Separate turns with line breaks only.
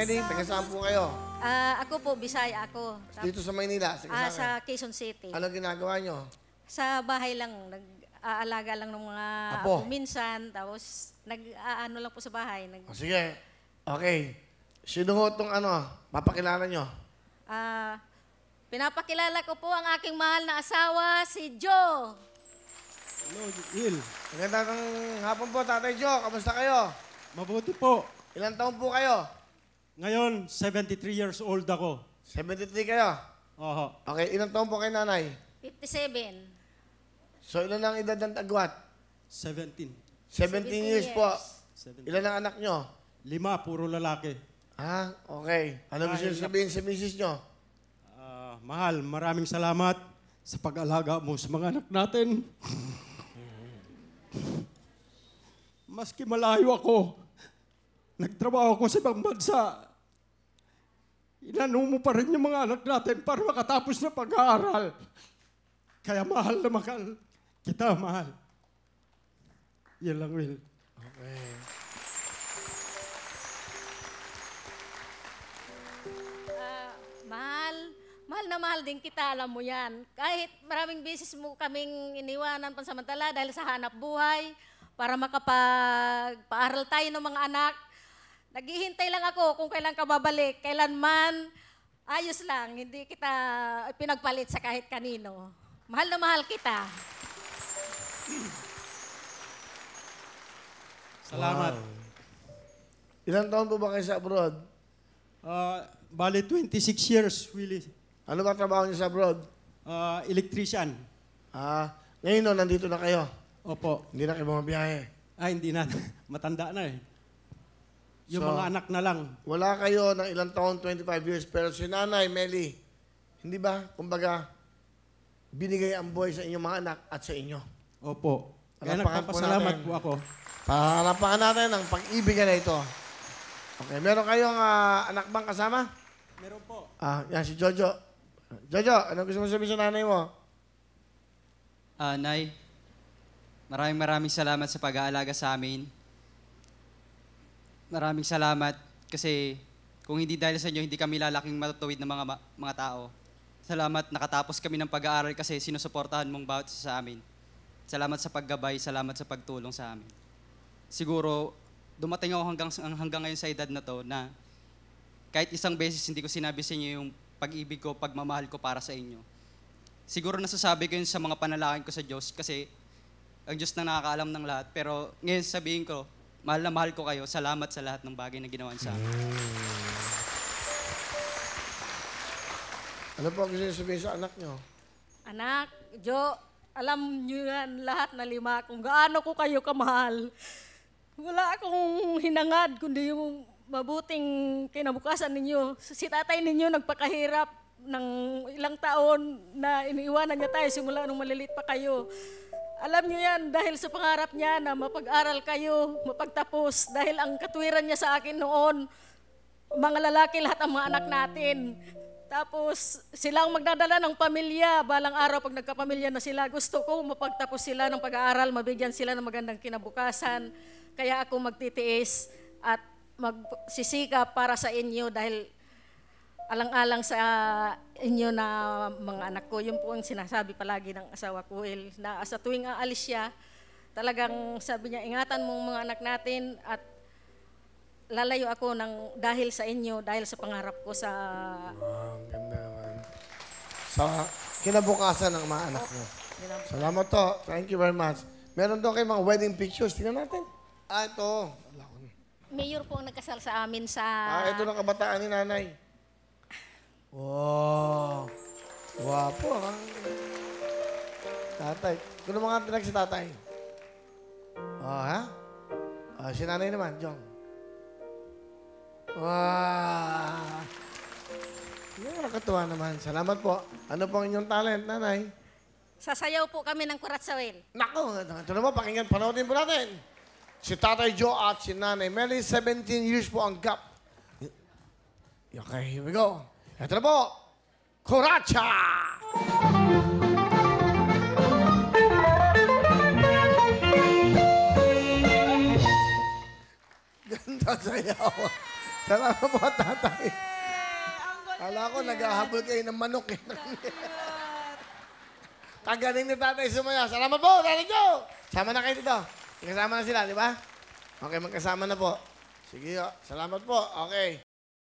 Melly, taga saan po kayo?
Ako po, Bisaya ako.
Dito sa Maynila,
Sa Quezon City.
Ano ginagawa nyo?
Sa bahay lang, nag-aalaga lang ng mga
Apo.
apo minsan, tapos nag-aano lang po sa bahay.
Sige. Okay. Sino ho itong papakilala nyo?
Pinapakilala ko po ang aking mahal na asawa, si Joe.
Hello, Il.
Magandang hapon po, Tatay Joe. Kamusta kayo?
Mabuti po.
Ilang taon po kayo?
Ngayon, 73 years old ako.
73 kayo?
Oho.
Okay, ilang taon po kay nanay?
57.
So, ilan ang edad ng tagwat?
17.
17 years po.
17.
Ilan ang anak nyo?
5, puro lalaki.
Okay. Ano gusto nyo sabihin sa misis nyo?
Mahal, maraming salamat sa pag-alaga mo sa mga anak natin. Maski malayo ako, nagtrabaho ako sa ibang bansa, inano mo pa rin yung mga anak natin para makatapos na pag-aaral. Kaya mahal na mahal kita, mahal. Yan lang, Will.
Okay.
Mahal na mahal din kita, alam mo yan. Kahit maraming beses mo kaming iniwanan pansamantala dahil sa hanap buhay, para makapag-paaral tayo ng mga anak. Naghihintay lang ako kung kailan ka babalik. Kailanman, ayos lang. Hindi kita pinagpalit sa kahit kanino. Mahal na mahal kita.
Salamat.
Wow. Ilang taon po ba kayo sa abroad?
Bali, 26 years, Willie.
Ano ba trabaho niyo sa abroad?
Electrician.
Ngayon nandito na kayo.
Opo.
Hindi na kayo bumabiyahe.
Hindi na. Matanda na eh. Yung
So,
mga anak na lang.
Wala kayo ng ilang taon, 25 years, pero si Nanay Melly, hindi ba, kumbaga, binigay ang buhay sa inyong mga anak at sa inyo?
Opo. Kaya
Palapakan po
nagpapasalamat
natin.
po ako.
Palapakan natin ang pag-ibig na ito. Okay, meron kayong anak bang kasama?
Meron po.
Yan si Jojo. Jojo, ano gusto mo sabihin sa nanay mo?
Nay, maraming salamat sa pag-aalaga sa amin. Maraming salamat kasi kung hindi dahil sa inyo, hindi kami lalaking matutuwid ng mga tao. Salamat, nakatapos kami ng pag-aaral kasi sinusuportahan mong bawat isa sa amin. Salamat sa paggabay, salamat sa pagtulong sa amin. Siguro, dumating ako hanggang ngayon sa edad na to na kahit isang beses hindi ko sinabi sa inyo yung pag-ibig ko, pagmamahal ko para sa inyo. Siguro nasasabi ko yun sa mga panalangin ko sa Diyos kasi ang Diyos na nakakaalam ng lahat. Pero ngayon sabihin ko, mahal na mahal ko kayo. Salamat sa lahat ng bagay na ginawa sa amin.
Ano po ang gusto niyo sabihin sa anak niyo?
Anak, Jo, alam niyo yan lahat na 5 kung gaano ko kayo kamahal. Wala akong hinangad kundi yung mabuting kinabukasan ninyo. Si tatay ninyo nagpakahirap ng ilang taon na iniiwanan niya tayo simula nung maliliit pa kayo. Alam niyo yan dahil sa pangarap niya na mapag-aral kayo, mapagtapos. Dahil ang katwiran niya sa akin noon, mga lalaki lahat ang mga anak natin. Tapos sila ang magdadala ng pamilya. Balang araw pag nagkapamilya na sila, gusto ko mapagtapos sila ng pag-aaral, mabigyan sila ng magandang kinabukasan. Kaya ako magtitiis at magsisikap para sa inyo dahil alang-alang sa inyo na mga anak ko. Yun po ang sinasabi palagi ng asawa ko, El, na sa tuwing aalis siya, talagang sabi niya, ingatan mo mga anak natin at lalayo ako dahil sa inyo, dahil sa pangarap ko sa...
Ang ganda naman. Sa kinabukasan ng mga anak mo. Salamat to. Thank you very much. Meron doon kayo mga wedding pictures. Tingnan natin. Ito.
Mayor po ang nagkasal sa amin sa...
Ito ng kabataan ni nanay. Wow. Wapo, ha? Tatay. Kuno mga tinag si tatay. Ha? Si nanay naman, Jong. Wow. Yan, nakatuwa naman. Salamat po. Ano po ang inyong talent, nanay?
Sasayaw po kami ng Kuratsawel.
Nako, ito naman, pakinggan, panoodin po natin. Si Tatay Joe at si Nanay Melly, 17 years po ang gap. Okay, here we go. Ito na po, Kuracha! Ganda sayaw. Salamat po, tatay. Kala ko, naghahabol kayo ng manok eh. Tagaling ni tatay sumaya. Salamat po, tatay Joe. Sama na kayo dito. Kasama na sila, di ba? Okay, magkasama na po. Sige, salamat po. Okay.